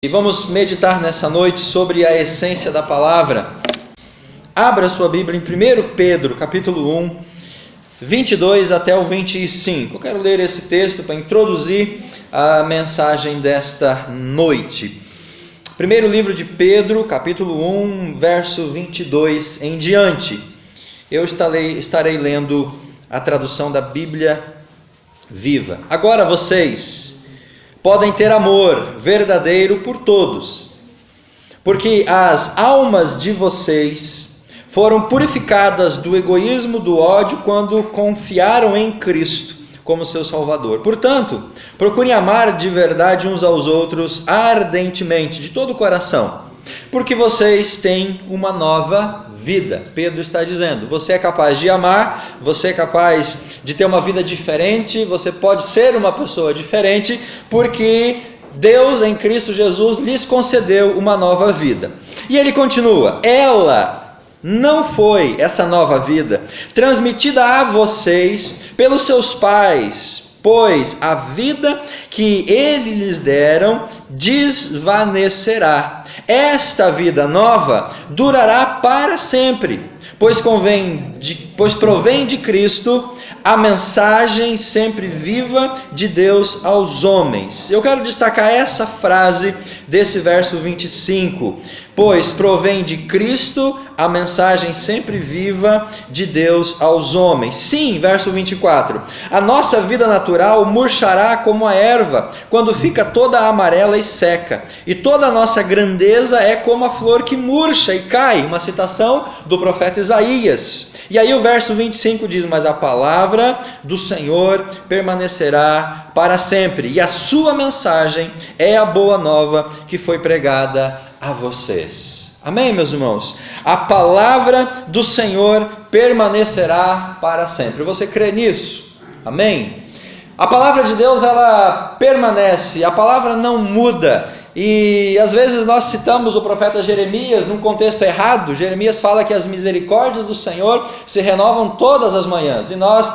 E vamos meditar nessa noite sobre a essência da palavra. Abra sua Bíblia em 1 Pedro, capítulo 1, 22 até o 25. Eu quero ler esse texto para introduzir a mensagem desta noite. Primeiro livro de Pedro, capítulo 1, verso 22 em diante. Eu estarei lendo a tradução da Bíblia Viva. Agora vocês podem ter amor verdadeiro por todos, porque as almas de vocês foram purificadas do egoísmo, do ódio, quando confiaram em Cristo como seu Salvador. Portanto, procurem amar de verdade uns aos outros ardentemente, de todo o coração, porque vocês têm uma nova vida. Pedro está dizendo, você é capaz de amar, você é capaz de ter uma vida diferente, você pode ser uma pessoa diferente, porque Deus em Cristo Jesus lhes concedeu uma nova vida. E ele continua, ela não foi, essa nova vida, transmitida a vocês pelos seus pais, pois a vida que eles lhes deram desvanecerá. Esta vida nova durará para sempre, pois provém de Cristo a mensagem sempre viva de Deus aos homens. Eu quero destacar essa frase desse verso 25. Pois provém de Cristo a mensagem sempre viva de Deus aos homens. Sim, verso 24. A nossa vida natural murchará como a erva, quando fica toda amarela e seca. E toda a nossa grandeza é como a flor que murcha e cai. Uma citação do profeta Isaías. E aí o verso 25 diz, mas a palavra do Senhor permanecerá para sempre. E a sua mensagem é a boa nova que foi pregada a vocês. Amém, meus irmãos? A palavra do Senhor permanecerá para sempre. Você crê nisso? Amém? A palavra de Deus, ela permanece, a palavra não muda. E às vezes nós citamos o profeta Jeremias num contexto errado. Jeremias fala que as misericórdias do Senhor se renovam todas as manhãs. E nós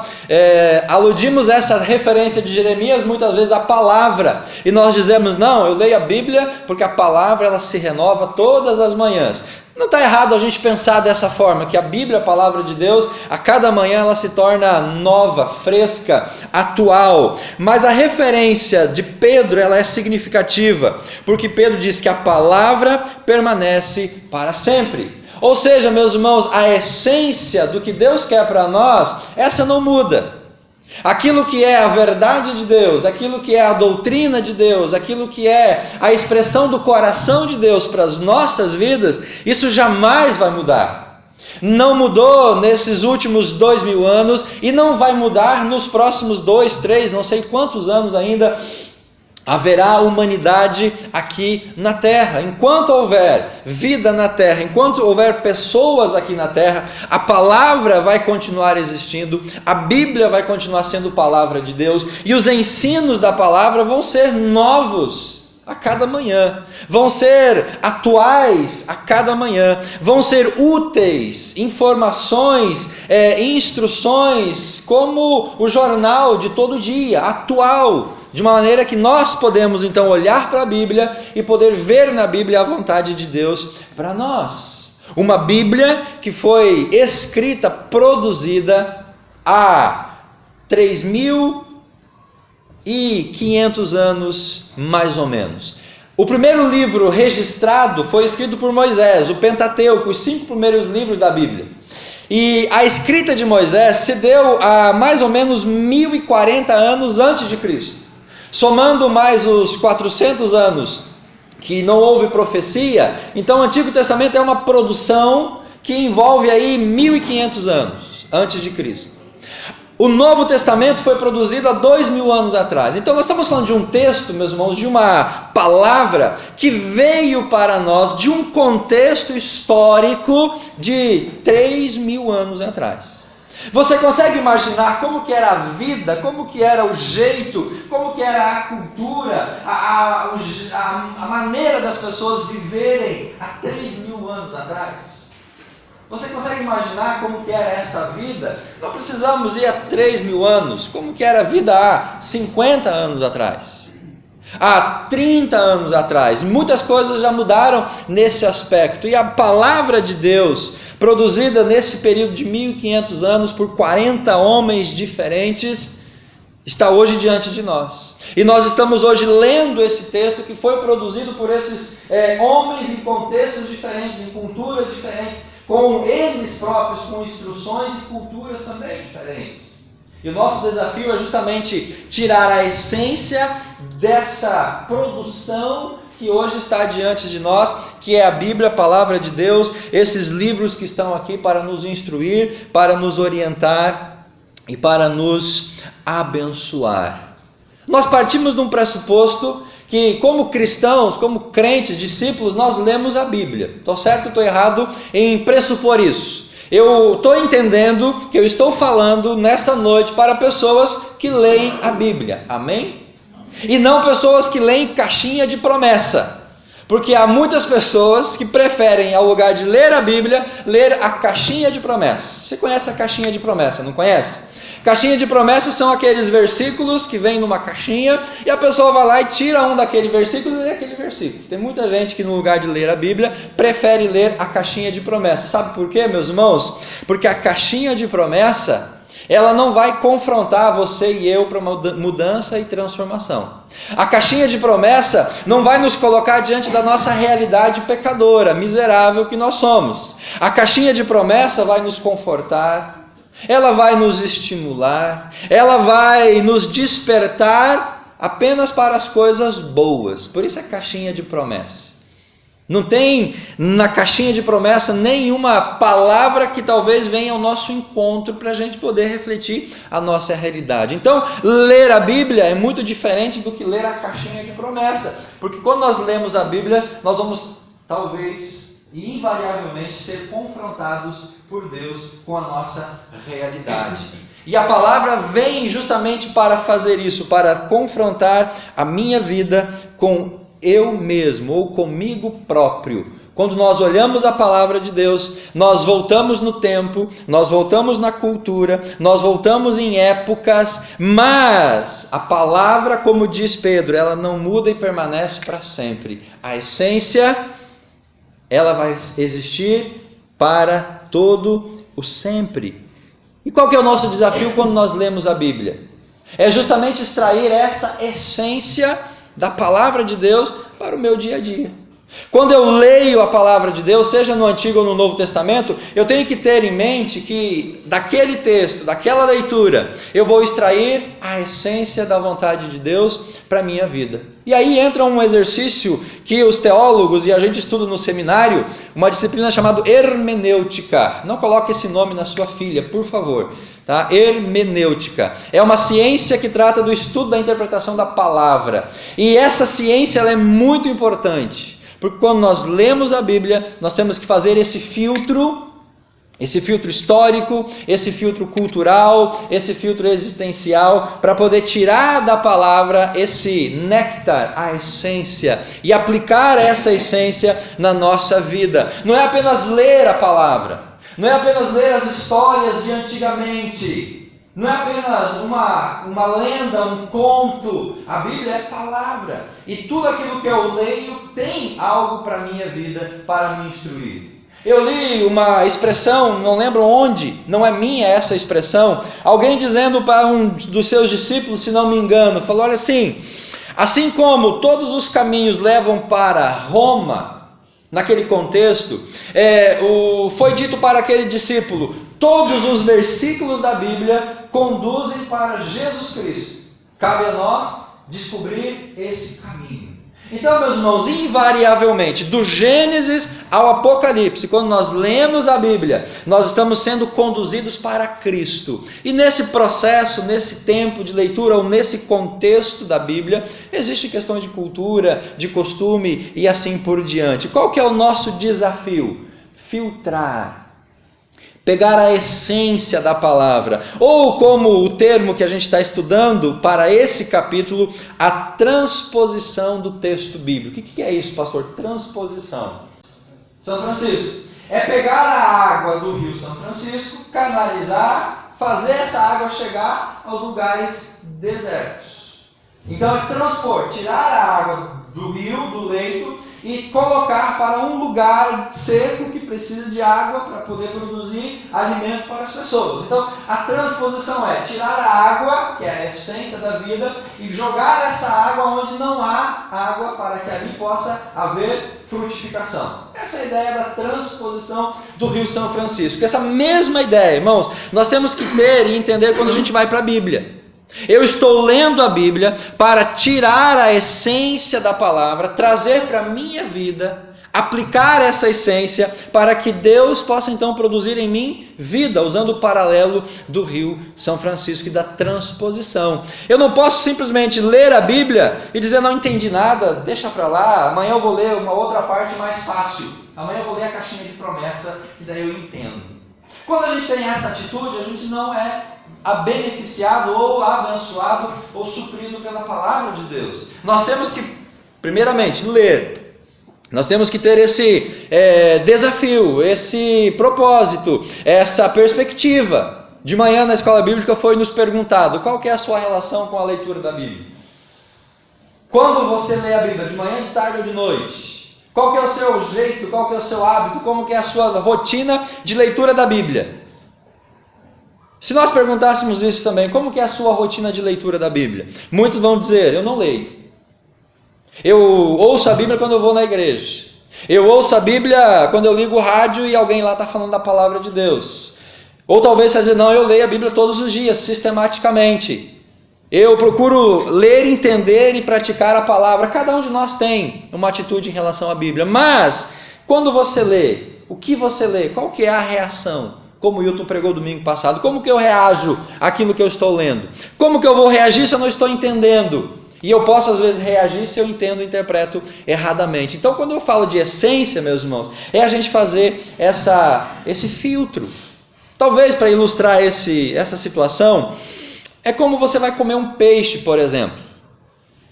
aludimos essa referência de Jeremias muitas vezes à palavra. E nós dizemos, não, eu leio a Bíblia porque a palavra ela se renova todas as manhãs. Não está errado a gente pensar dessa forma, que a Bíblia, a palavra de Deus, a cada manhã ela se torna nova, fresca, atual. Mas a referência de Pedro ela é significativa, porque Pedro diz que a palavra permanece para sempre. Ou seja, meus irmãos, a essência do que Deus quer para nós, essa não muda. Aquilo que é a verdade de Deus, aquilo que é a doutrina de Deus, aquilo que é a expressão do coração de Deus para as nossas vidas, isso jamais vai mudar. Não mudou nesses últimos 2000 anos e não vai mudar nos próximos 2, 3, não sei quantos anos ainda haverá humanidade aqui na terra. Enquanto houver vida na terra, enquanto houver pessoas aqui na terra, a palavra vai continuar existindo, a Bíblia vai continuar sendo palavra de Deus, e os ensinos da palavra vão ser novos a cada manhã, vão ser atuais a cada manhã, vão ser úteis, informações, instruções, como o jornal de todo dia, atual, de maneira que nós podemos então olhar para a Bíblia e poder ver na Bíblia a vontade de Deus para nós. Uma Bíblia que foi escrita, produzida há 3.500 anos, mais ou menos. O primeiro livro registrado foi escrito por Moisés, o Pentateuco, os 5 primeiros livros da Bíblia. E a escrita de Moisés se deu há mais ou menos 1040 anos antes de Cristo. Somando mais os 400 anos que não houve profecia, então o Antigo Testamento é uma produção que envolve aí 1500 anos antes de Cristo. O Novo Testamento foi produzido há 2000 anos atrás. Então nós estamos falando de um texto, meus irmãos, de uma palavra que veio para nós de um contexto histórico de 3000 anos atrás. Você consegue imaginar como que era a vida, como que era o jeito, como que era a cultura, a maneira das pessoas viverem há 3.000 anos atrás? Você consegue imaginar como que era essa vida? Não precisamos ir a 3.000 anos, como que era a vida há 50 anos atrás. há 30 anos atrás. Muitas coisas já mudaram nesse aspecto. E a palavra de Deus, produzida nesse período de 1500 anos por 40 homens diferentes, está hoje diante de nós. E nós estamos hoje lendo esse texto que foi produzido por esses homens em contextos diferentes, em culturas diferentes, com eles próprios, com instruções e culturas também diferentes. E o nosso desafio é justamente tirar a essência dessa produção que hoje está diante de nós, que é a Bíblia, a Palavra de Deus, esses livros que estão aqui para nos instruir, para nos orientar e para nos abençoar. Nós partimos de um pressuposto que, como cristãos, como crentes, discípulos, nós lemos a Bíblia. Estou certo ou estou errado em pressupor isso? Eu estou entendendo que eu estou falando nessa noite para pessoas que leem a Bíblia, amém? E não pessoas que leem caixinha de promessa, porque há muitas pessoas que preferem, ao lugar de ler a Bíblia, ler a caixinha de promessa. Você conhece a caixinha de promessa, não conhece? Caixinha de promessas são aqueles versículos que vêm numa caixinha e a pessoa vai lá e tira um daquele versículo e lê aquele versículo. Tem muita gente que, no lugar de ler a Bíblia, prefere ler a caixinha de promessa. Sabe por quê, meus irmãos? Porque a caixinha de promessa, ela não vai confrontar você e eu para mudança e transformação. A caixinha de promessa não vai nos colocar diante da nossa realidade pecadora, miserável que nós somos. A caixinha de promessa vai nos confortar, ela vai nos estimular, ela vai nos despertar apenas para as coisas boas. Por isso é caixinha de promessa. Não tem na caixinha de promessa nenhuma palavra que talvez venha ao nosso encontro para a gente poder refletir a nossa realidade. Então, ler a Bíblia é muito diferente do que ler a caixinha de promessa. Porque quando nós lemos a Bíblia, nós vamos talvez e invariavelmente ser confrontados por Deus com a nossa realidade. E a palavra vem justamente para fazer isso, para confrontar a minha vida com eu mesmo, ou comigo próprio. Quando nós olhamos a palavra de Deus, nós voltamos no tempo, nós voltamos na cultura, nós voltamos em épocas, mas a palavra, como diz Pedro, ela não muda e permanece para sempre. A essência, ela vai existir para todo o sempre. E qual que é o nosso desafio quando nós lemos a Bíblia? É justamente extrair essa essência da palavra de Deus para o meu dia a dia. Quando eu leio a palavra de Deus, seja no Antigo ou no Novo Testamento, eu tenho que ter em mente que daquele texto, daquela leitura, eu vou extrair a essência da vontade de Deus para a minha vida. E aí entra um exercício que os teólogos, e a gente estuda no seminário, uma disciplina chamada hermenêutica. Não coloque esse nome na sua filha, por favor. Tá? Hermenêutica. É uma ciência que trata do estudo da interpretação da palavra. E essa ciência ela é muito importante. Porque quando nós lemos a Bíblia, nós temos que fazer esse filtro histórico, esse filtro cultural, esse filtro existencial, para poder tirar da palavra esse néctar, a essência, e aplicar essa essência na nossa vida. Não é apenas ler a palavra, não é apenas ler as histórias de antigamente, não é apenas uma lenda, um conto. A Bíblia é palavra. E tudo aquilo que eu leio tem algo para a minha vida, para me instruir. Eu li uma expressão, não lembro onde, não é minha essa expressão, alguém dizendo para um dos seus discípulos, se não me engano, falou, olha assim como todos os caminhos levam para Roma, naquele contexto, foi dito para aquele discípulo, todos os versículos da Bíblia conduzem para Jesus Cristo. Cabe a nós descobrir esse caminho. Então, meus irmãos, invariavelmente, do Gênesis ao Apocalipse, quando nós lemos a Bíblia, nós estamos sendo conduzidos para Cristo. E nesse processo, nesse tempo de leitura, ou nesse contexto da Bíblia, existe questão de cultura, de costume e assim por diante. Qual que é o nosso desafio? Filtrar. Pegar a essência da palavra, ou como o termo que a gente está estudando para esse capítulo, a transposição do texto bíblico. O que é isso, pastor? Transposição. São Francisco. É pegar a água do rio São Francisco, canalizar, fazer essa água chegar aos lugares desertos. Então é transpor, tirar a água do rio, do leito, e colocar para um lugar seco que precisa de água para poder produzir alimento para as pessoas. Então a transposição é tirar a água, que é a essência da vida, e jogar essa água onde não há água para que ali possa haver frutificação. Essa é a ideia da transposição do Rio São Francisco. Essa mesma ideia, irmãos, nós temos que ter e entender quando a gente vai para a Bíblia. Eu estou lendo a Bíblia para tirar a essência da palavra, trazer para a minha vida, aplicar essa essência para que Deus possa então produzir em mim vida, usando o paralelo do Rio São Francisco e da transposição. Eu não posso simplesmente ler a Bíblia e dizer não entendi nada, deixa para lá, amanhã eu vou ler uma outra parte mais fácil, amanhã eu vou ler a caixinha de promessa e daí eu entendo. Quando a gente tem essa atitude, a gente não é beneficiado ou abençoado ou suprido pela palavra de Deus. Nós temos que, primeiramente, ler. Nós temos que ter esse desafio, esse propósito, essa perspectiva. De manhã na escola bíblica foi nos perguntado qual que é a sua relação com a leitura da Bíblia. Quando você lê a Bíblia, de manhã, de tarde ou de noite? Qual que é o seu jeito, qual que é o seu hábito, como que é a sua rotina de leitura da Bíblia? Se nós perguntássemos isso também, como que é a sua rotina de leitura da Bíblia? Muitos vão dizer, eu não leio. Eu ouço a Bíblia quando eu vou na igreja. Eu ouço a Bíblia quando eu ligo o rádio e alguém lá está falando da palavra de Deus. Ou talvez você dizer, não, eu leio a Bíblia todos os dias, sistematicamente. Eu procuro ler, entender e praticar a palavra. Cada um de nós tem uma atitude em relação à Bíblia. Mas, quando você lê, o que você lê? Qual que é a reação? Como o Hilton pregou domingo passado, como que eu reajo àquilo que eu estou lendo? Como que eu vou reagir se eu não estou entendendo? E eu posso às vezes reagir se eu entendo e interpreto erradamente. Então quando eu falo de essência, meus irmãos, é a gente fazer esse filtro. Talvez para ilustrar essa situação, é como você vai comer um peixe, por exemplo.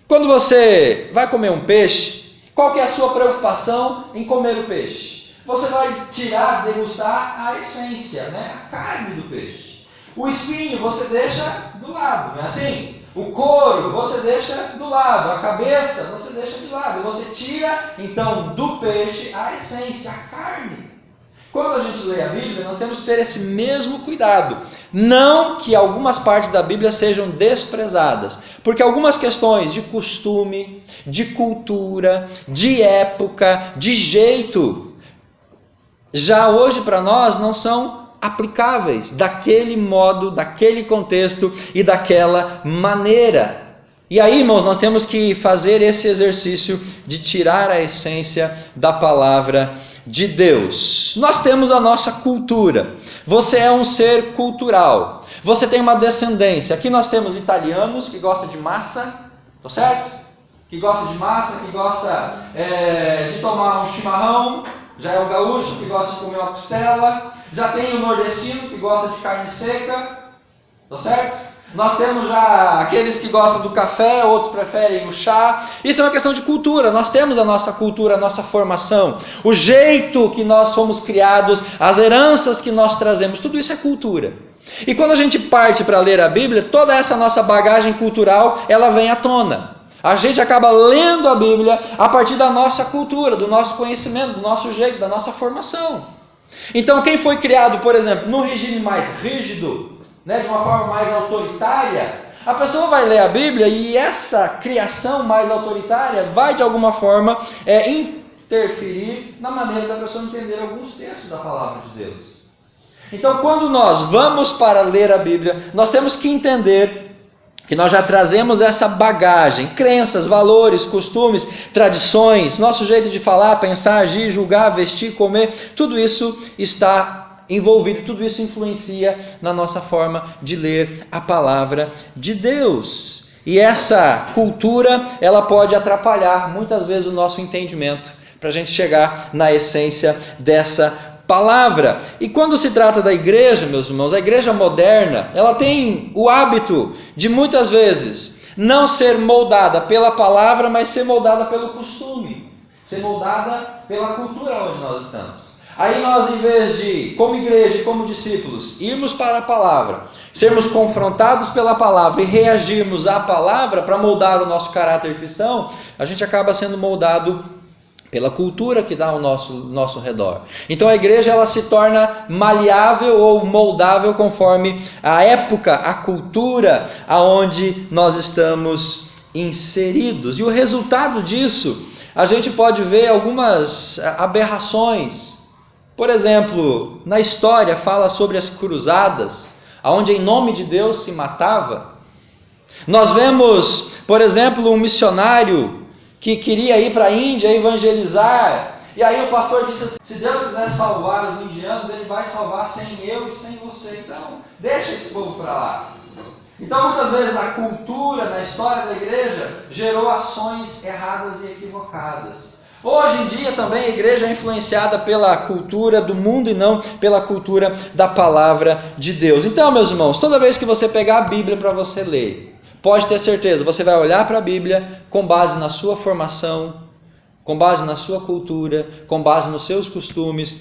Quando você vai comer um peixe, qual que é a sua preocupação em comer o peixe? Você vai tirar, degustar a essência, né? A carne do peixe. O espinho você deixa do lado, não é assim? O couro você deixa do lado, a cabeça você deixa de lado. Você tira, então, do peixe a essência, a carne. Quando a gente lê a Bíblia, nós temos que ter esse mesmo cuidado. Não que algumas partes da Bíblia sejam desprezadas, porque algumas questões de costume, de cultura, de época, de jeito, já hoje para nós não são aplicáveis daquele modo, daquele contexto e daquela maneira. E aí, irmãos, nós temos que fazer esse exercício de tirar a essência da palavra de Deus. Nós temos a nossa cultura. Você é um ser cultural. Você tem uma descendência. Aqui nós temos italianos que gostam de massa, tá certo? Que gosta de massa, que gosta de tomar um chimarrão. Já é o gaúcho que gosta de comer uma costela. Já tem o nordestino que gosta de carne seca. Tá certo? Nós temos já aqueles que gostam do café, outros preferem o chá. Isso é uma questão de cultura. Nós temos a nossa cultura, a nossa formação, o jeito que nós fomos criados, as heranças que nós trazemos. Tudo isso é cultura. E quando a gente parte para ler a Bíblia, toda essa nossa bagagem cultural, ela vem à tona. A gente acaba lendo a Bíblia a partir da nossa cultura, do nosso conhecimento, do nosso jeito, da nossa formação. Então, quem foi criado, por exemplo, num regime mais rígido, de uma forma mais autoritária, a pessoa vai ler a Bíblia e essa criação mais autoritária vai, de alguma forma, interferir na maneira da pessoa entender alguns textos da palavra de Deus. Então, quando nós vamos para ler a Bíblia, nós temos que entender que nós já trazemos essa bagagem, crenças, valores, costumes, tradições, nosso jeito de falar, pensar, agir, julgar, vestir, comer, tudo isso está envolvido, tudo isso influencia na nossa forma de ler a palavra de Deus. E essa cultura, ela pode atrapalhar muitas vezes o nosso entendimento, para a gente chegar na essência dessa palavra. E quando se trata da igreja, meus irmãos, a igreja moderna, ela tem o hábito de muitas vezes não ser moldada pela palavra, mas ser moldada pelo costume, ser moldada pela cultura onde nós estamos. Aí nós, em vez de, como igreja e como discípulos, irmos para a palavra, sermos confrontados pela palavra e reagirmos à palavra para moldar o nosso caráter cristão, a gente acaba sendo moldado pela cultura que dá ao nosso redor. Então a igreja ela se torna maleável ou moldável conforme a época, a cultura aonde nós estamos inseridos. E o resultado disso, a gente pode ver algumas aberrações. Por exemplo, na história fala sobre as cruzadas, onde em nome de Deus se matava. Nós vemos, por exemplo, um missionário que queria ir para a Índia evangelizar, e aí o pastor disse assim: se Deus quiser salvar os indianos, Ele vai salvar sem eu e sem você, então deixa esse povo para lá. Então muitas vezes a cultura na história da igreja gerou ações erradas e equivocadas. Hoje em dia também a igreja é influenciada pela cultura do mundo e não pela cultura da palavra de Deus. Então, meus irmãos, toda vez que você pegar a Bíblia para você ler, pode ter certeza, você vai olhar para a Bíblia com base na sua formação, com base na sua cultura, com base nos seus costumes,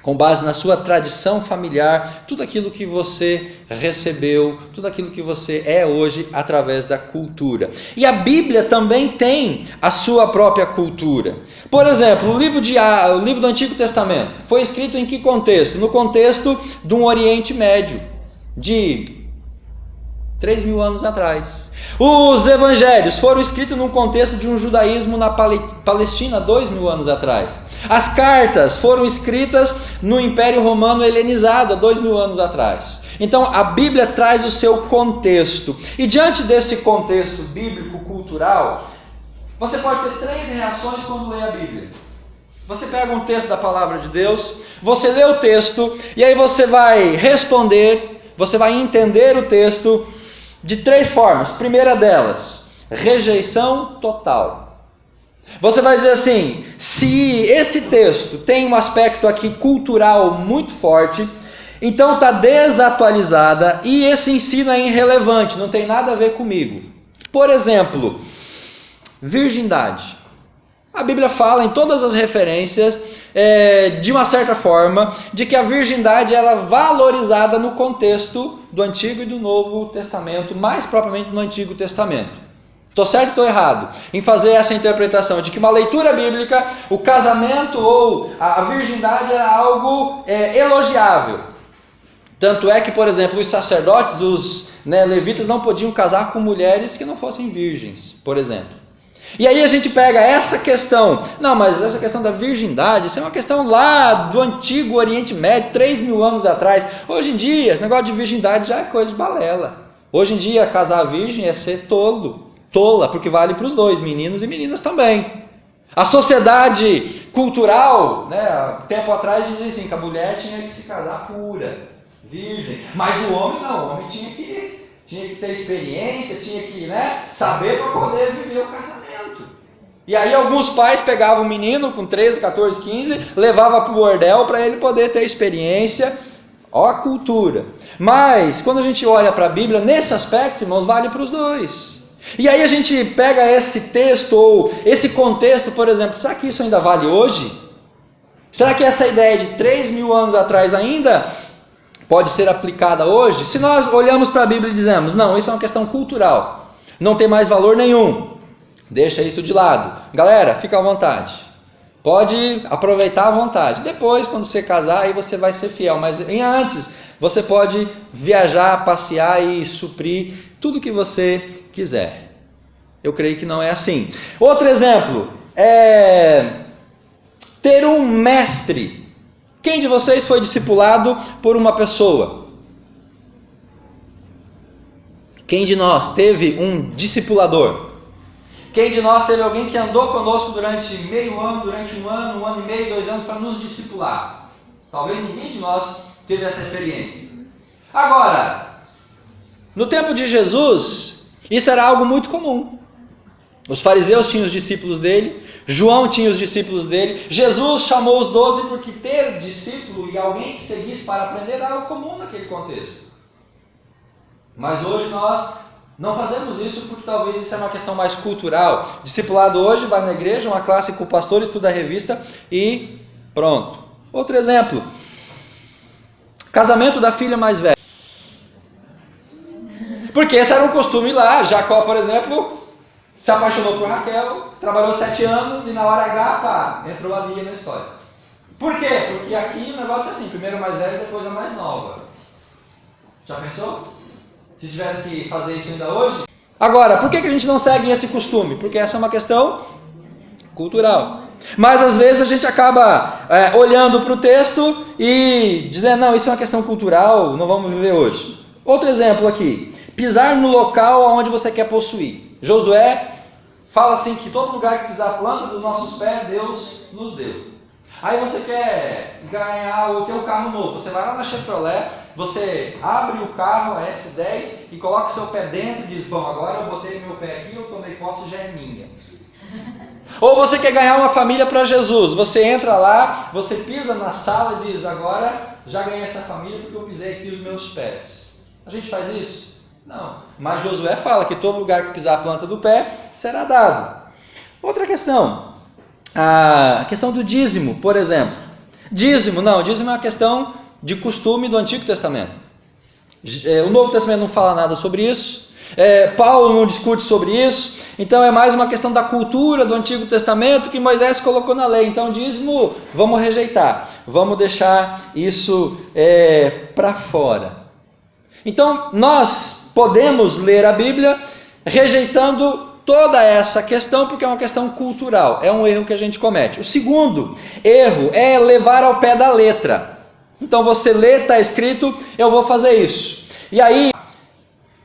com base na sua tradição familiar, tudo aquilo que você recebeu, tudo aquilo que você é hoje através da cultura. E a Bíblia também tem a sua própria cultura. Por exemplo, o livro do Antigo Testamento foi escrito em que contexto? No contexto de um Oriente Médio, de 3.000 anos atrás. Os evangelhos foram escritos num contexto de um judaísmo na Palestina 2.000 anos atrás. As cartas foram escritas no Império Romano helenizado há 2.000 anos atrás. Então a Bíblia traz o seu contexto. E diante desse contexto bíblico cultural, você pode ter 3 reações quando lê a Bíblia. Você pega um texto da palavra de Deus, você lê o texto, e aí você vai responder, você vai entender o texto de 3 formas. Primeira delas, rejeição total. Você vai dizer assim: se esse texto tem um aspecto aqui cultural muito forte, então está desatualizada e esse ensino é irrelevante, não tem nada a ver comigo. Por exemplo, virgindade. A Bíblia fala em todas as referências, de uma certa forma, de que a virgindade ela é valorizada no contexto do Antigo e do Novo Testamento, mais propriamente no Antigo Testamento. Estou certo ou estou errado em fazer essa interpretação de que uma leitura bíblica, o casamento ou a virgindade era algo elogiável? Tanto é que, por exemplo, os sacerdotes, os levitas não podiam casar com mulheres que não fossem virgens, por exemplo. E aí a gente pega essa questão, não, mas essa questão da virgindade, isso é uma questão lá do antigo Oriente Médio, 3.000 anos atrás. Hoje em dia, esse negócio de virgindade já é coisa de balela. Hoje em dia, casar virgem é ser tola, porque vale para os dois, meninos e meninas também. A sociedade cultural, tempo atrás dizia assim, que a mulher tinha que se casar pura, virgem, mas o homem não, o homem tinha que ter experiência, tinha que saber para poder viver o casamento. E aí alguns pais pegavam o menino com 13, 14, 15, levavam para o bordel para ele poder ter experiência. Ó a cultura. Mas quando a gente olha para a Bíblia, nesse aspecto, irmãos, vale para os dois. E aí a gente pega esse texto ou esse contexto, por exemplo, será que isso ainda vale hoje? Será que essa ideia de 3.000 anos atrás ainda pode ser aplicada hoje? Se nós olhamos para a Bíblia e dizemos, não, isso é uma questão cultural, não tem mais valor nenhum, deixa isso de lado. Galera, fica à vontade, pode aproveitar à vontade. Depois, quando você casar, aí você vai ser fiel, mas antes, você pode viajar, passear e suprir tudo que você quiser. Eu creio que não é assim. Outro exemplo é ter um mestre. Quem de vocês foi discipulado por uma pessoa? Quem de nós teve um discipulador? Quem de nós teve alguém que andou conosco durante meio ano, durante um ano e meio, 2 anos, para nos discipular? Talvez ninguém de nós teve essa experiência. Agora, no tempo de Jesus, isso era algo muito comum. Os fariseus tinham os discípulos dele, João tinha os discípulos dele, Jesus chamou os 12 porque ter discípulo e alguém que seguisse para aprender era algo comum naquele contexto. Mas hoje nós não fazemos isso porque talvez isso é uma questão mais cultural. Discipulado hoje, vai na igreja, uma classe com o pastor, estuda a revista e pronto. Outro exemplo, casamento da filha mais velha. Porque esse era um costume lá. Jacó, por exemplo, se apaixonou por Raquel, trabalhou 7 anos e na hora H, pá, entrou a Lia na história. Por quê? Porque aqui o negócio é assim, primeiro a mais velha e depois a mais nova. Já pensou? Se tivesse que fazer isso ainda hoje? Agora, por que a gente não segue esse costume? Porque essa é uma questão cultural. Mas às vezes a gente acaba olhando para o texto e dizendo, não, isso é uma questão cultural, não vamos viver hoje. Outro exemplo aqui, pisar no local onde você quer possuir. Josué fala assim que todo lugar que pisar a planta dos nossos pés, Deus nos deu. Aí você quer ganhar o teu carro novo, você vai lá na Chevrolet, você abre o carro, a S10, e coloca o seu pé dentro e diz, bom, agora eu botei meu pé aqui, eu tomei posse, já é minha. Ou você quer ganhar uma família para Jesus, você entra lá, você pisa na sala e diz, agora já ganhei essa família porque eu pisei aqui os meus pés. A gente faz isso? Não. Mas Josué fala que todo lugar que pisar a planta do pé será dado. Outra questão, a questão do dízimo, por exemplo. Dízimo é uma questão de costume do Antigo Testamento. O Novo Testamento não fala nada sobre isso. Paulo não discute sobre isso. Então é mais uma questão da cultura do Antigo Testamento que Moisés colocou na lei. Então dízimo, vamos rejeitar. Vamos deixar isso para fora. Então nós podemos ler a Bíblia rejeitando toda essa questão, porque é uma questão cultural, é um erro que a gente comete. O segundo erro é levar ao pé da letra. Então você lê, está escrito, eu vou fazer isso. E aí,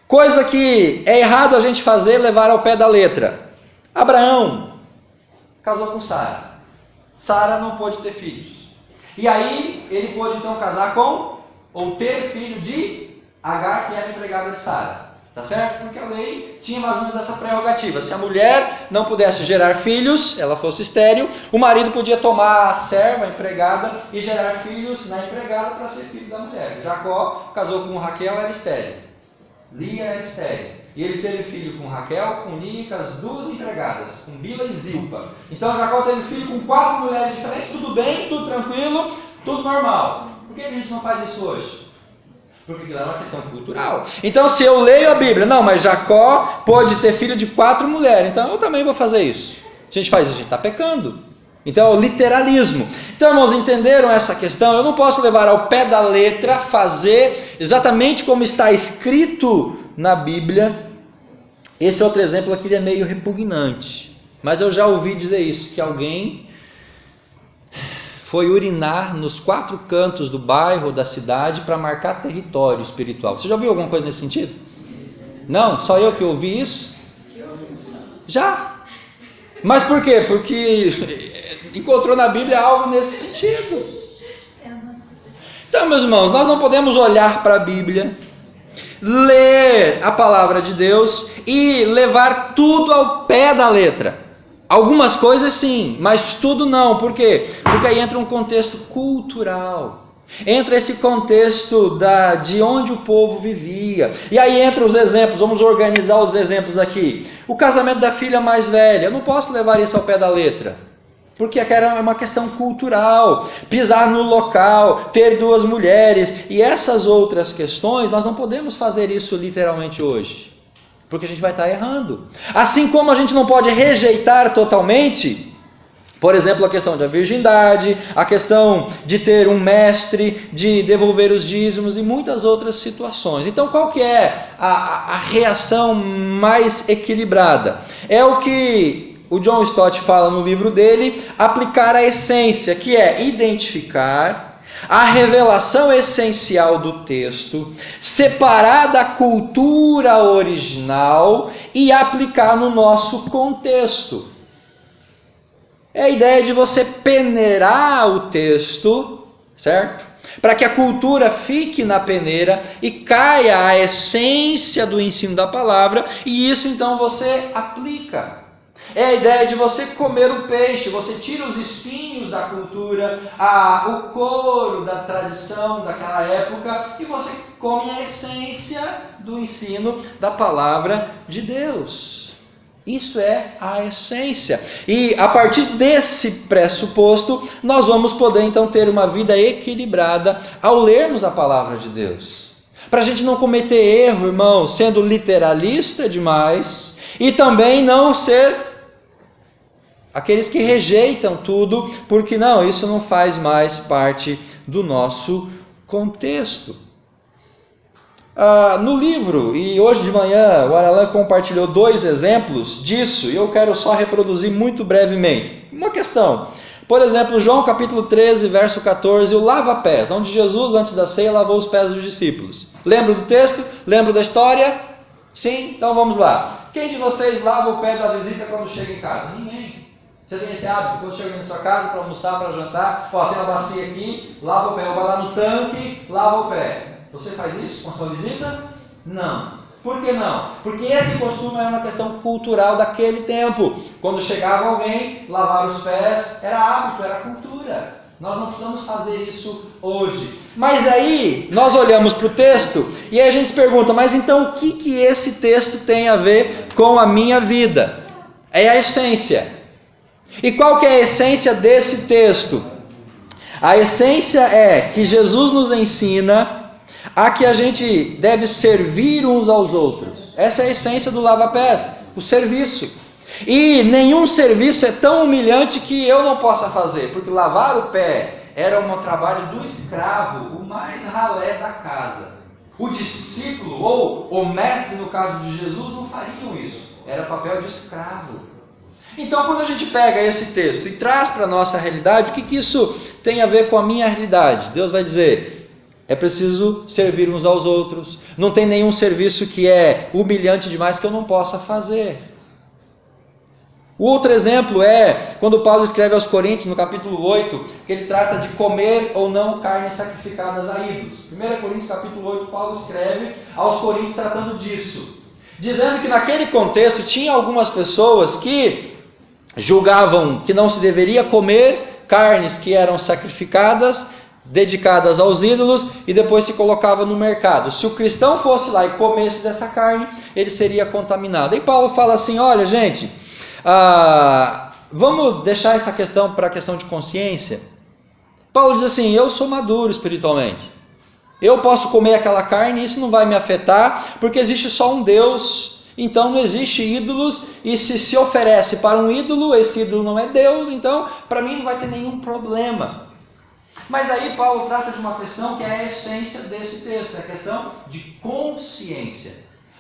coisa que é errado a gente fazer, levar ao pé da letra. Abraão casou com Sara. Sara não pôde ter filhos. E aí, ele pôde então casar com, ou ter filho de Agar, que era empregada de Sara. Tá certo? Porque a lei tinha mais ou menos essa prerrogativa. Se a mulher não pudesse gerar filhos, ela fosse estéril, o marido podia tomar a serva, a empregada, e gerar filhos na empregada para ser filho da mulher. Jacó casou com Raquel, era estéril. Lia era estéril. E ele teve filho com Raquel, com Lia, com as duas empregadas, com Bila e Zilpa. Então Jacó teve filho com 4 mulheres diferentes, tudo bem, tudo tranquilo, tudo normal. Por que a gente não faz isso hoje? Porque é uma questão cultural. Então se eu leio a Bíblia, não, mas Jacó pôde ter filho de 4 mulheres, então eu também vou fazer isso. A gente faz isso, a gente está pecando. Então é o literalismo. Então, irmãos, entenderam essa questão? Eu não posso levar ao pé da letra, fazer exatamente como está escrito na Bíblia. Esse outro exemplo aqui é meio repugnante, mas eu já ouvi dizer isso, que alguém foi urinar nos 4 cantos do bairro, da cidade, para marcar território espiritual. Você já ouviu alguma coisa nesse sentido? Não? Só eu que ouvi isso? Já. Mas por quê? Porque encontrou na Bíblia algo nesse sentido. Então, meus irmãos, nós não podemos olhar para a Bíblia, ler a palavra de Deus e levar tudo ao pé da letra. Algumas coisas sim, mas tudo não. Por quê? Porque aí entra um contexto cultural. Entra esse contexto de onde o povo vivia. E aí entra os exemplos, vamos organizar os exemplos aqui. O casamento da filha mais velha, eu não posso levar isso ao pé da letra. Porque é uma questão cultural. Pisar no local, ter 2 mulheres e essas outras questões, nós não podemos fazer isso literalmente hoje. Porque a gente vai estar errando. Assim como a gente não pode rejeitar totalmente, por exemplo, a questão da virgindade, a questão de ter um mestre, de devolver os dízimos e muitas outras situações. Então, qual que é a reação mais equilibrada? É o que o John Stott fala no livro dele, aplicar a essência, que é identificar a revelação essencial do texto, separar da cultura original e aplicar no nosso contexto. É a ideia de você peneirar o texto, certo? Para que a cultura fique na peneira e caia a essência do ensino da palavra, e isso então você aplica. É a ideia de você comer o peixe, você tira os espinhos da cultura, o couro da tradição daquela época, e você come a essência do ensino da palavra de Deus. Isso é a essência. E a partir desse pressuposto, nós vamos poder então ter uma vida equilibrada ao lermos a palavra de Deus. Para a gente não cometer erro, irmão, sendo literalista demais e também não ser aqueles que rejeitam tudo, porque não, isso não faz mais parte do nosso contexto. No livro, e hoje de manhã o Aralan compartilhou 2 exemplos disso, e eu quero só reproduzir muito brevemente. Uma questão, por exemplo, João capítulo 13, verso 14, o lava-pés, onde Jesus antes da ceia lavou os pés dos discípulos. Lembra do texto? Lembra da história? Sim? Então vamos lá. Quem de vocês lava o pé da visita quando chega em casa? Ninguém. Você tem esse hábito, quando chega na sua casa para almoçar, para jantar, tem uma bacia aqui, lava o pé, ou vai lá no tanque, lava o pé. Você faz isso com a sua visita? Não. Por que não? Porque esse costume era uma questão cultural daquele tempo. Quando chegava alguém, lavar os pés era hábito, era cultura. Nós não precisamos fazer isso hoje. Mas aí, nós olhamos para o texto e aí a gente se pergunta, mas então o que esse texto tem a ver com a minha vida? É a essência. E qual que é a essência desse texto? A essência é que Jesus nos ensina a que a gente deve servir uns aos outros. Essa é a essência do lava-pés, o serviço. E nenhum serviço é tão humilhante que eu não possa fazer, porque lavar o pé era um trabalho do escravo, o mais ralé da casa. O discípulo ou o mestre, no caso de Jesus, não fariam isso. Era papel de escravo. Então, quando a gente pega esse texto e traz para a nossa realidade, o que isso tem a ver com a minha realidade? Deus vai dizer, é preciso servir uns aos outros. Não tem nenhum serviço que é humilhante demais que eu não possa fazer. O outro exemplo é quando Paulo escreve aos Coríntios, no capítulo 8, que ele trata de comer ou não carnes sacrificadas a ídolos. 1 Coríntios capítulo 8, Paulo escreve aos Coríntios tratando disso. Dizendo que naquele contexto tinha algumas pessoas que julgavam que não se deveria comer carnes que eram sacrificadas, dedicadas aos ídolos, e depois se colocava no mercado. Se o cristão fosse lá e comesse dessa carne, ele seria contaminado. E Paulo fala assim, olha gente, vamos deixar essa questão para a questão de consciência. Paulo diz assim, eu sou maduro espiritualmente. Eu posso comer aquela carne e isso não vai me afetar, porque existe só um Deus. Então não existe ídolos, e se oferece para um ídolo, esse ídolo não é Deus, então para mim não vai ter nenhum problema. Mas aí Paulo trata de uma questão que é a essência desse texto, é a questão de consciência.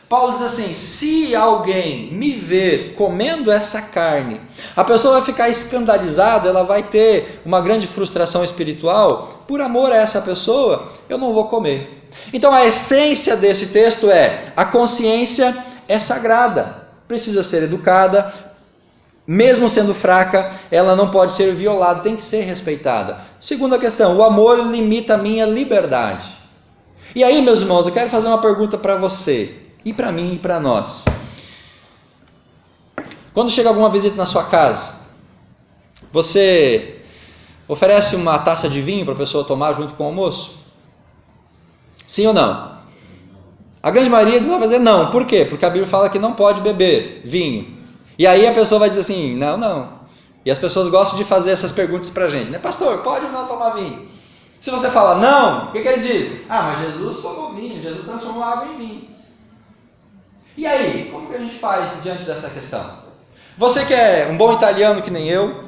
Paulo diz assim, se alguém me ver comendo essa carne, a pessoa vai ficar escandalizada, ela vai ter uma grande frustração espiritual, por amor a essa pessoa, eu não vou comer. Então a essência desse texto é, a consciência é sagrada, precisa ser educada, mesmo sendo fraca, ela não pode ser violada, tem que ser respeitada. Segunda questão, o amor limita a minha liberdade. E aí, meus irmãos, eu quero fazer uma pergunta para você, e para mim e para nós. Quando chega alguma visita na sua casa, você oferece uma taça de vinho para a pessoa tomar junto com o almoço? Sim ou não? A grande maioria vai dizer não. Por quê? Porque a Bíblia fala que não pode beber vinho. E aí a pessoa vai dizer assim, não. E as pessoas gostam de fazer essas perguntas para a gente, né? Pastor, pode não tomar vinho? Se você fala não, o que ele diz? Mas Jesus tomou vinho, Jesus transformou água em vinho. E aí, como que a gente faz diante dessa questão? Você que é um bom italiano que nem eu,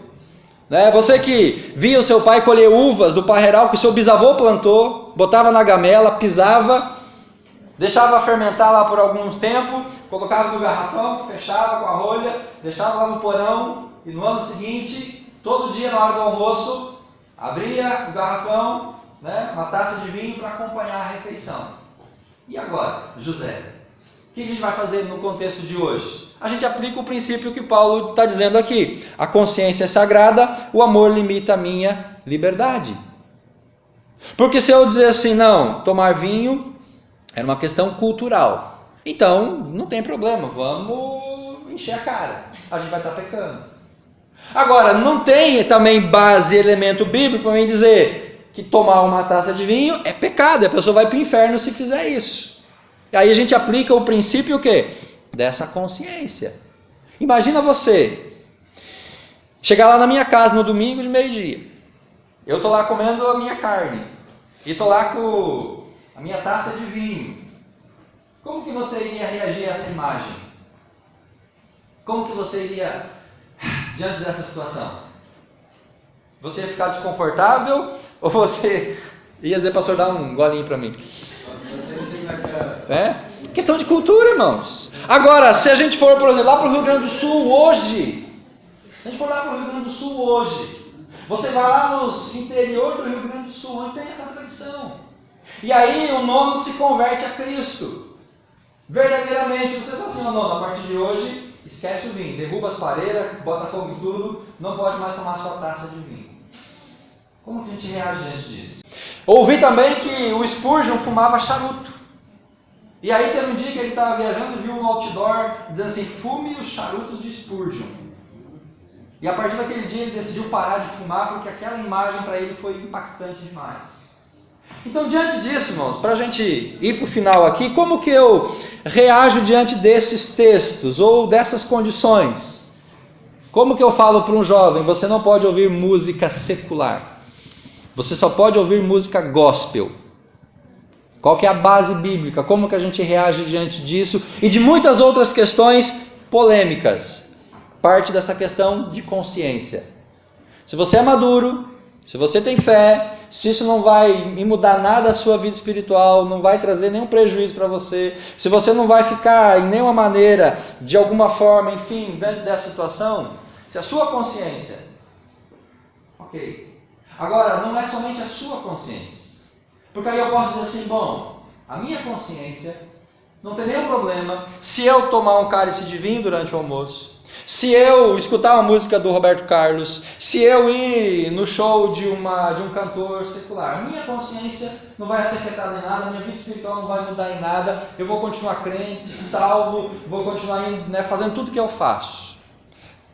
né? Você que via o seu pai colher uvas do parreiral que o seu bisavô plantou, botava na gamela, pisava, deixava fermentar lá por algum tempo, colocava no garrafão, fechava com a rolha, deixava lá no porão, e no ano seguinte, todo dia na hora do almoço, abria o garrafão, né, uma taça de vinho para acompanhar a refeição. E agora, José? O que a gente vai fazer no contexto de hoje? A gente aplica o princípio que Paulo está dizendo aqui. A consciência é sagrada, o amor limita a minha liberdade. Porque se eu dizer assim, não, tomar vinho era uma questão cultural. Então, não tem problema, vamos encher a cara. A gente vai estar pecando. Agora, não tem também base, elemento bíblico para mim dizer que tomar uma taça de vinho é pecado, a pessoa vai para o inferno se fizer isso. E aí a gente aplica o princípio o quê? Dessa consciência. Imagina você chegar lá na minha casa no domingo de meio-dia. Eu estou lá comendo a minha carne. E estou lá com a minha taça de vinho. Como que você iria reagir a essa imagem? Como que você iria diante dessa situação? Você ia ficar desconfortável? Ou você ia dizer, pastor, dá um golinho para mim? É? Questão de cultura, irmãos. Agora, se a gente for, por exemplo, lá para o Rio Grande do Sul hoje, você vai lá no interior do Rio Grande do Sul, onde tem essa tradição. E aí o nono se converte a Cristo. Verdadeiramente, você fala assim, nono, a partir de hoje, esquece o vinho, derruba as pareiras, bota fogo em tudo, não pode mais tomar sua taça de vinho. Como que a gente reage diante disso? Ouvi também que o Spurgeon fumava charuto. E aí teve um dia que ele estava viajando e viu um outdoor dizendo assim, fume os charutos de Spurgeon. E a partir daquele dia ele decidiu parar de fumar porque aquela imagem para ele foi impactante demais. Então, diante disso, irmãos, para a gente ir para o final aqui, como que eu reajo diante desses textos ou dessas condições? Como que eu falo para um jovem, você não pode ouvir música secular, você só pode ouvir música gospel? Qual que é a base bíblica? Como que a gente reage diante disso? E de muitas outras questões polêmicas. Parte dessa questão de consciência. Se você é maduro, se você tem fé, se isso não vai mudar nada a sua vida espiritual, não vai trazer nenhum prejuízo para você, se você não vai ficar em nenhuma maneira, de alguma forma, enfim, dentro dessa situação, se a sua consciência, ok. Agora, não é somente a sua consciência, porque aí eu posso dizer assim, bom, a minha consciência não tem nenhum problema se eu tomar um cálice de vinho durante o almoço, se eu escutar uma música do Roberto Carlos, se eu ir no show de um cantor secular, minha consciência não vai ser afetada em nada, minha vida espiritual não vai mudar em nada, eu vou continuar crente, salvo, vou continuar indo, fazendo tudo que eu faço.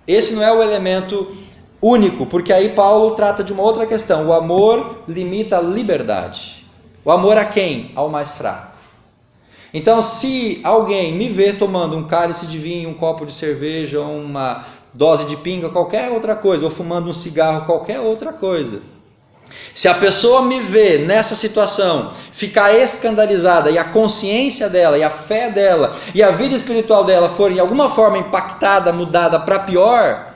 Esse não é o elemento único, porque aí Paulo trata de uma outra questão. O amor limita a liberdade. O amor a quem? Ao mais fraco. Então, se alguém me vê tomando um cálice de vinho, um copo de cerveja, uma dose de pinga, qualquer outra coisa, ou fumando um cigarro, qualquer outra coisa, se a pessoa me vê nessa situação, ficar escandalizada, e a consciência dela, e a fé dela, e a vida espiritual dela forem de alguma forma impactada, mudada para pior,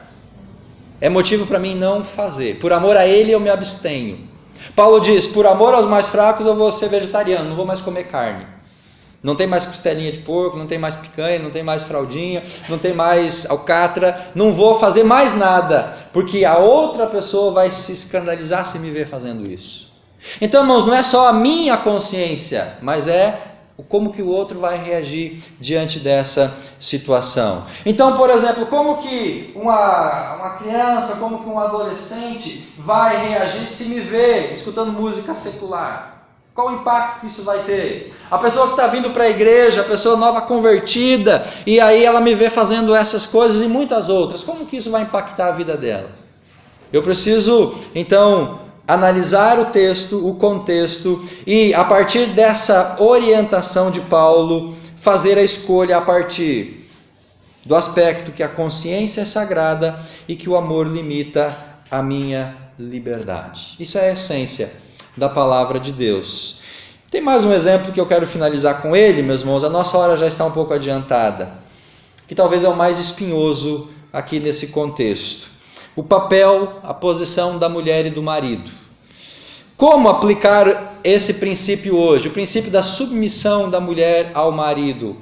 é motivo para mim não fazer. Por amor a ele eu me abstenho. Paulo diz, por amor aos mais fracos eu vou ser vegetariano, não vou mais comer carne. Não tem mais costelinha de porco, não tem mais picanha, não tem mais fraldinha, não tem mais alcatra, não vou fazer mais nada, porque a outra pessoa vai se escandalizar se me ver fazendo isso. Então, irmãos, não é só a minha consciência, mas é como que o outro vai reagir diante dessa situação. Então, por exemplo, como que uma criança, como que um adolescente vai reagir se me ver escutando música secular? Qual o impacto que isso vai ter? A pessoa que está vindo para a igreja, a pessoa nova convertida, e aí ela me vê fazendo essas coisas e muitas outras. Como que isso vai impactar a vida dela? Eu preciso, então, analisar o texto, o contexto, e a partir dessa orientação de Paulo, fazer a escolha a partir do aspecto que a consciência é sagrada e que o amor limita a minha liberdade. Isso é a essência da palavra de Deus. Tem mais um exemplo que eu quero finalizar com ele, meus irmãos. A nossa hora já está um pouco adiantada, que talvez é o mais espinhoso aqui nesse contexto. O papel, a posição da mulher e do marido. Como aplicar esse princípio hoje? O princípio da submissão da mulher ao marido.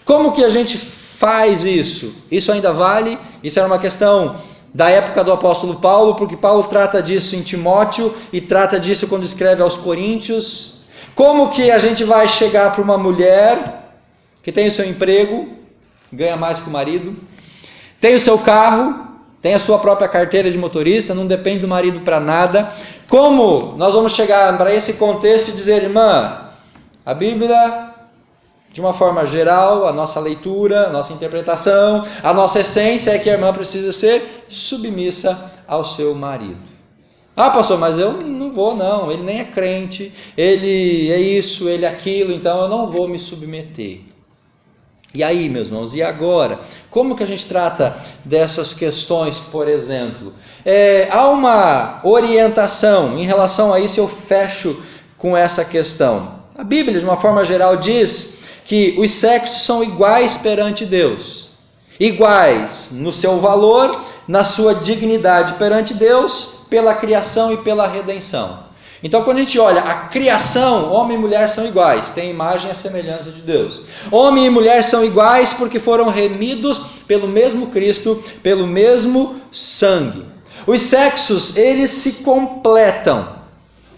Como que a gente faz isso? Isso ainda vale? Isso era uma questão da época do apóstolo Paulo, porque Paulo trata disso em Timóteo e trata disso quando escreve aos Coríntios. Como que a gente vai chegar para uma mulher que tem o seu emprego, ganha mais que o marido, tem o seu carro, tem a sua própria carteira de motorista, não depende do marido para nada? Como nós vamos chegar para esse contexto e dizer, irmã, a Bíblia, de uma forma geral, a nossa leitura, a nossa interpretação, a nossa essência é que a irmã precisa ser submissa ao seu marido. Ah, pastor, mas eu não vou não, ele nem é crente, ele é isso, ele é aquilo, então eu não vou me submeter. E aí, meus irmãos, e agora? Como que a gente trata dessas questões, por exemplo? Há uma orientação em relação a isso, eu fecho com essa questão. A Bíblia, de uma forma geral, diz que os sexos são iguais perante Deus. Iguais no seu valor, na sua dignidade perante Deus, pela criação e pela redenção. Então, quando a gente olha a criação, homem e mulher são iguais, tem imagem e semelhança de Deus. Homem e mulher são iguais porque foram remidos pelo mesmo Cristo, pelo mesmo sangue. Os sexos, eles se completam.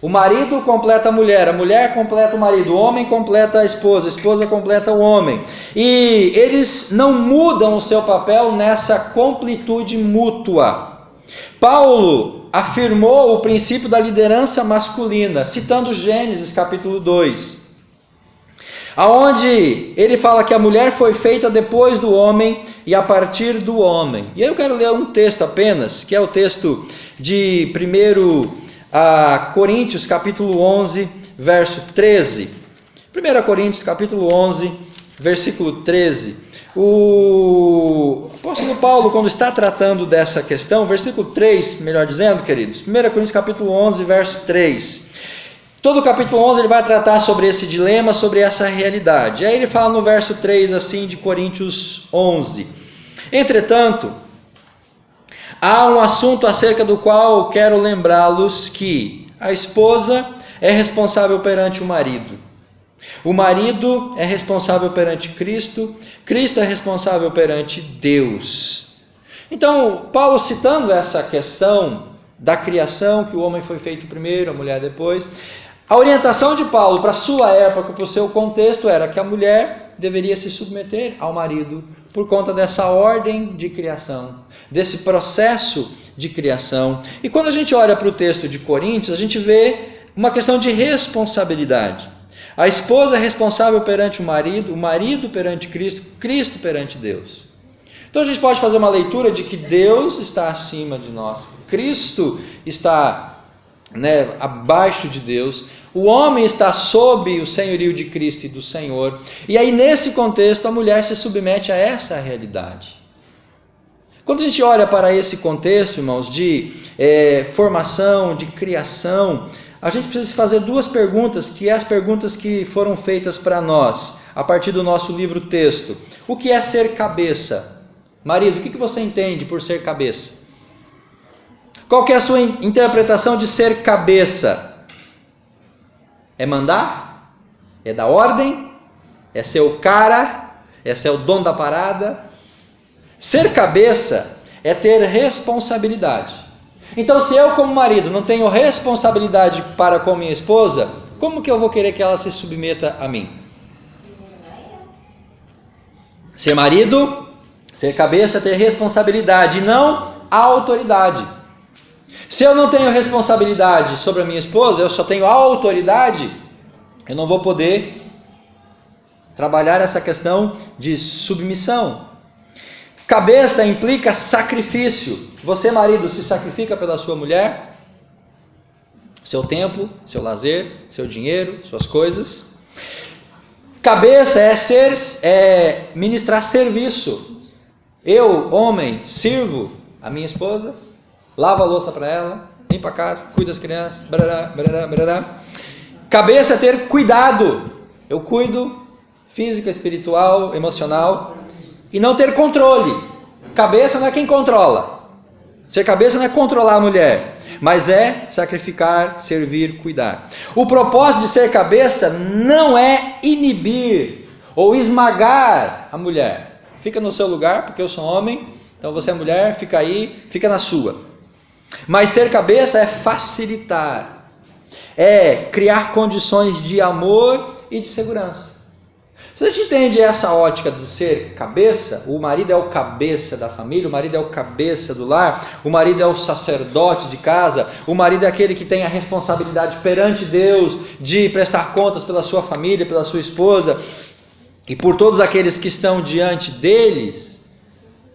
O marido completa a mulher completa o marido, o homem completa a esposa completa o homem. E eles não mudam o seu papel nessa completude mútua. Paulo afirmou o princípio da liderança masculina, citando Gênesis capítulo 2, aonde ele fala que a mulher foi feita depois do homem e a partir do homem. E aí eu quero ler um texto apenas, que é o texto de 1 Coríntios capítulo 11, verso 13. 1 Coríntios capítulo 11, versículo 13. O apóstolo Paulo, quando está tratando dessa questão, versículo 3, melhor dizendo, queridos, 1 Coríntios capítulo 11, verso 3. Todo o capítulo 11 ele vai tratar sobre esse dilema, sobre essa realidade. E aí ele fala no verso 3 assim de Coríntios 11. Entretanto, há um assunto acerca do qual quero lembrá-los, que a esposa é responsável perante o marido. O marido é responsável perante Cristo, Cristo é responsável perante Deus. Então, Paulo citando essa questão da criação, que o homem foi feito primeiro, a mulher depois, a orientação de Paulo para a sua época, para o seu contexto, era que a mulher deveria se submeter ao marido por conta dessa ordem de criação, desse processo de criação. E quando a gente olha para o texto de Coríntios, a gente vê uma questão de responsabilidade. A esposa é responsável perante o marido perante Cristo, Cristo perante Deus. Então a gente pode fazer uma leitura de que Deus está acima de nós, Cristo está abaixo de Deus, o homem está sob o senhorio de Cristo e do Senhor. E aí nesse contexto a mulher se submete a essa realidade. Quando a gente olha para esse contexto, irmãos, de formação, de criação, a gente precisa se fazer duas perguntas, que é as perguntas que foram feitas para nós, a partir do nosso livro-texto. O que é ser cabeça? Marido, o que você entende por ser cabeça? Qual que é a sua interpretação de ser cabeça? É mandar? É dar ordem? É ser o cara? É ser o dono da parada? Ser cabeça é ter responsabilidade. Então, se eu como marido não tenho responsabilidade para com minha esposa, como que eu vou querer que ela se submeta a mim? Ser marido, ser cabeça, ter responsabilidade, e não a autoridade. Se eu não tenho responsabilidade sobre a minha esposa, eu só tenho autoridade, eu não vou poder trabalhar essa questão de submissão. Cabeça implica sacrifício. Você, marido, se sacrifica pela sua mulher, seu tempo, seu lazer, seu dinheiro, suas coisas. Cabeça é ministrar serviço. Eu, homem, sirvo a minha esposa, lavo a louça para ela, limpo a casa, cuido das crianças, barará, barará, barará. Cabeça é ter cuidado. Eu cuido física, espiritual, emocional, e não ter controle. Cabeça não é quem controla. Ser cabeça não é controlar a mulher, mas é sacrificar, servir, cuidar. O propósito de ser cabeça não é inibir ou esmagar a mulher. Fica no seu lugar, porque eu sou homem, então você é mulher, fica aí, fica na sua. Mas ser cabeça é facilitar, é criar condições de amor e de segurança. Se a gente entende essa ótica de ser cabeça, o marido é o cabeça da família, o marido é o cabeça do lar, o marido é o sacerdote de casa, o marido é aquele que tem a responsabilidade perante Deus de prestar contas pela sua família, pela sua esposa e por todos aqueles que estão diante deles.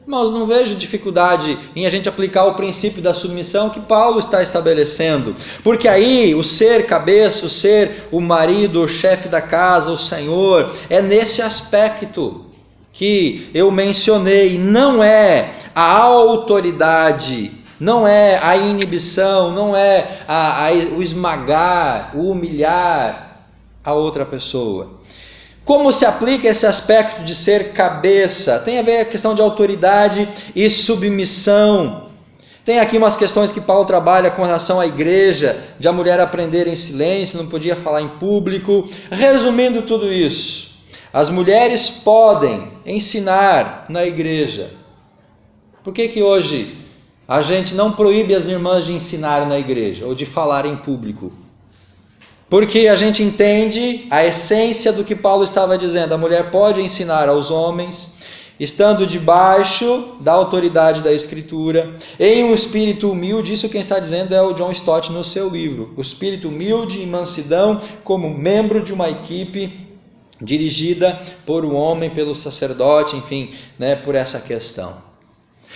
Irmãos, não vejo dificuldade em a gente aplicar o princípio da submissão que Paulo está estabelecendo. Porque aí o ser cabeça, o ser o marido, o chefe da casa, o senhor, é nesse aspecto. que eu mencionei não é a autoridade, não é a inibição, não é o esmagar, o humilhar a outra pessoa. Como se aplica esse aspecto de ser cabeça? Tem a ver com a questão de autoridade e submissão. Tem aqui umas questões que Paulo trabalha com relação à igreja, de a mulher aprender em silêncio, não podia falar em público. Resumindo tudo isso, as mulheres podem ensinar na igreja. Por que hoje a gente não proíbe as irmãs de ensinar na igreja ou de falar em público? Porque a gente entende a essência do que Paulo estava dizendo. A mulher pode ensinar aos homens, estando debaixo da autoridade da Escritura, em um espírito humilde. Isso quem está dizendo é o John Stott no seu livro. O espírito humilde e mansidão como membro de uma equipe dirigida por um homem, pelo sacerdote, enfim, por essa questão.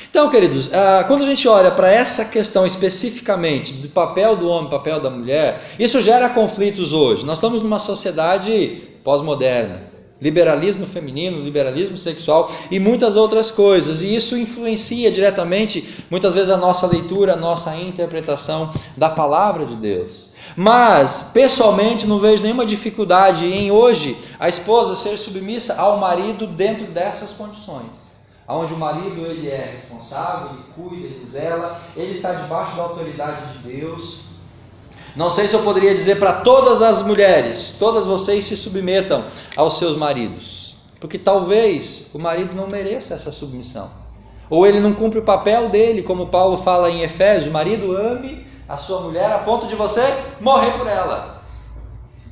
Então, queridos, quando a gente olha para essa questão especificamente do papel do homem, papel da mulher, isso gera conflitos hoje. Nós estamos numa sociedade pós-moderna, liberalismo feminino, liberalismo sexual e muitas outras coisas, e isso influencia diretamente, muitas vezes, a nossa leitura, a nossa interpretação da palavra de Deus. Mas, pessoalmente, não vejo nenhuma dificuldade em hoje a esposa ser submissa ao marido dentro dessas condições. Onde o marido ele é responsável, ele cuida, ele zela, ele está debaixo da autoridade de Deus. Não sei se eu poderia dizer para todas as mulheres, todas vocês se submetam aos seus maridos, porque talvez o marido não mereça essa submissão, ou ele não cumpre o papel dele, como Paulo fala em Efésios: o marido ame a sua mulher a ponto de você morrer por ela.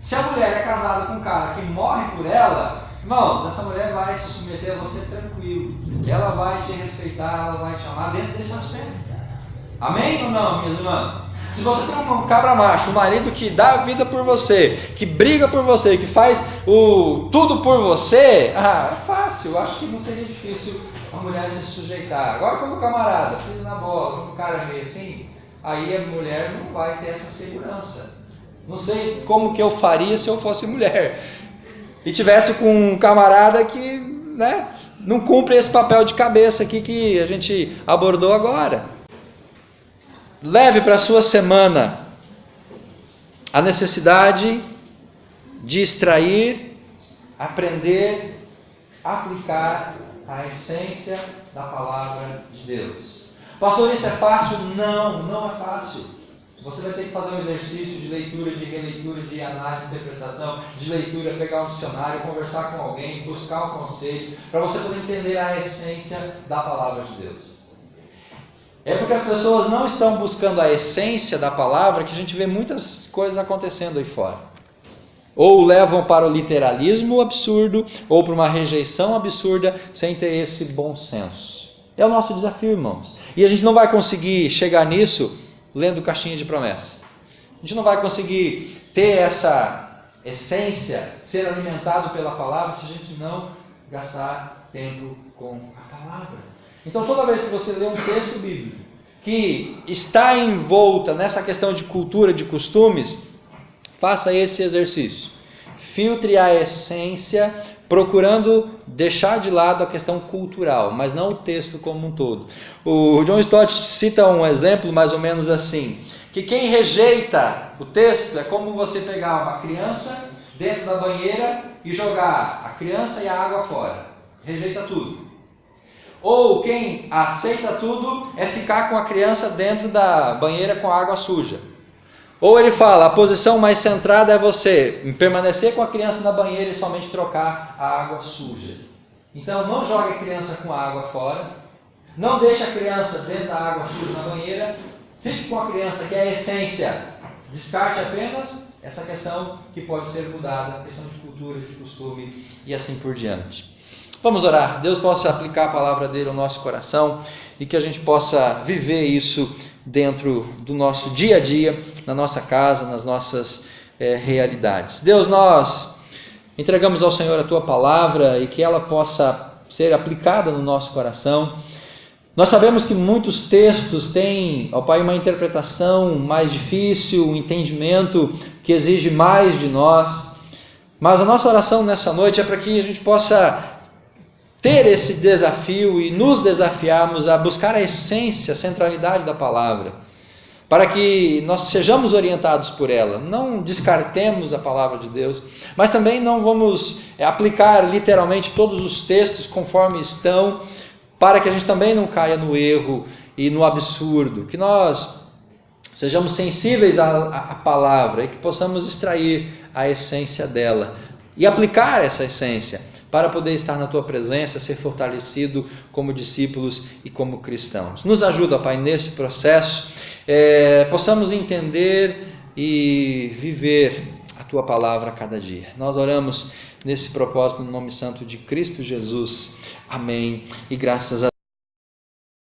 Se a mulher é casada com um cara que morre por ela, irmãos, essa mulher vai se submeter a você tranquilo. Ela vai te respeitar, ela vai te amar dentro desse aspecto. Amém ou não, minhas irmãs? Se você tem um cabra macho, um marido que dá a vida por você, que briga por você, que faz tudo por você, é fácil. Eu acho que não seria difícil a mulher se sujeitar. Agora, quando o camarada pisa na bola, quando o cara é meio assim, aí a mulher não vai ter essa segurança. Não sei como que eu faria se eu fosse mulher e tivesse com um camarada que, não cumpre esse papel de cabeça aqui que a gente abordou agora. Leve para a sua semana a necessidade de extrair, aprender, aplicar a essência da palavra de Deus. Pastor, isso é fácil? Não é fácil. Você vai ter que fazer um exercício de leitura, de releitura, de análise, de interpretação, de leitura, pegar um dicionário, conversar com alguém, buscar um conselho, para você poder entender a essência da palavra de Deus. É porque as pessoas não estão buscando a essência da palavra que a gente vê muitas coisas acontecendo aí fora. Ou levam para o literalismo absurdo, ou para uma rejeição absurda, sem ter esse bom senso. É o nosso desafio, irmãos. E a gente não vai conseguir chegar nisso lendo caixinha de promessa. A gente não vai conseguir ter essa essência, ser alimentado pela palavra, se a gente não gastar tempo com a palavra. Então, toda vez que você lê um texto bíblico que está envolta nessa questão de cultura, de costumes, faça esse exercício. Filtre a essência, procurando deixar de lado a questão cultural, mas não o texto como um todo. O John Stott cita um exemplo mais ou menos assim, que quem rejeita o texto é como você pegar uma criança dentro da banheira e jogar a criança e a água fora. Rejeita tudo. Ou quem aceita tudo é ficar com a criança dentro da banheira com a água suja. Ou ele fala, a posição mais centrada é você permanecer com a criança na banheira e somente trocar a água suja. Então não jogue a criança com a água fora, não deixe a criança dentro da água suja na banheira, fique com a criança que é a essência, descarte apenas essa questão que pode ser mudada, questão de cultura, de costume e assim por diante. Vamos orar, Deus possa aplicar a palavra dele ao nosso coração e que a gente possa viver isso dentro do nosso dia a dia, na nossa casa, nas nossas realidades. Deus, nós entregamos ao Senhor a Tua palavra e que ela possa ser aplicada no nosso coração. Nós sabemos que muitos textos têm, ó Pai, uma interpretação mais difícil, um entendimento que exige mais de nós, mas a nossa oração nessa noite é para que a gente possa ter esse desafio e nos desafiarmos a buscar a essência, a centralidade da palavra, para que nós sejamos orientados por ela, não descartemos a palavra de Deus, mas também não vamos aplicar literalmente todos os textos conforme estão, para que a gente também não caia no erro e no absurdo, que nós sejamos sensíveis à palavra e que possamos extrair a essência dela e aplicar essa essência para poder estar na tua presença, ser fortalecido como discípulos e como cristãos. Nos ajuda, Pai, nesse processo, possamos entender e viver a tua palavra a cada dia. Nós oramos nesse propósito no nome santo de Cristo Jesus. Amém. E graças a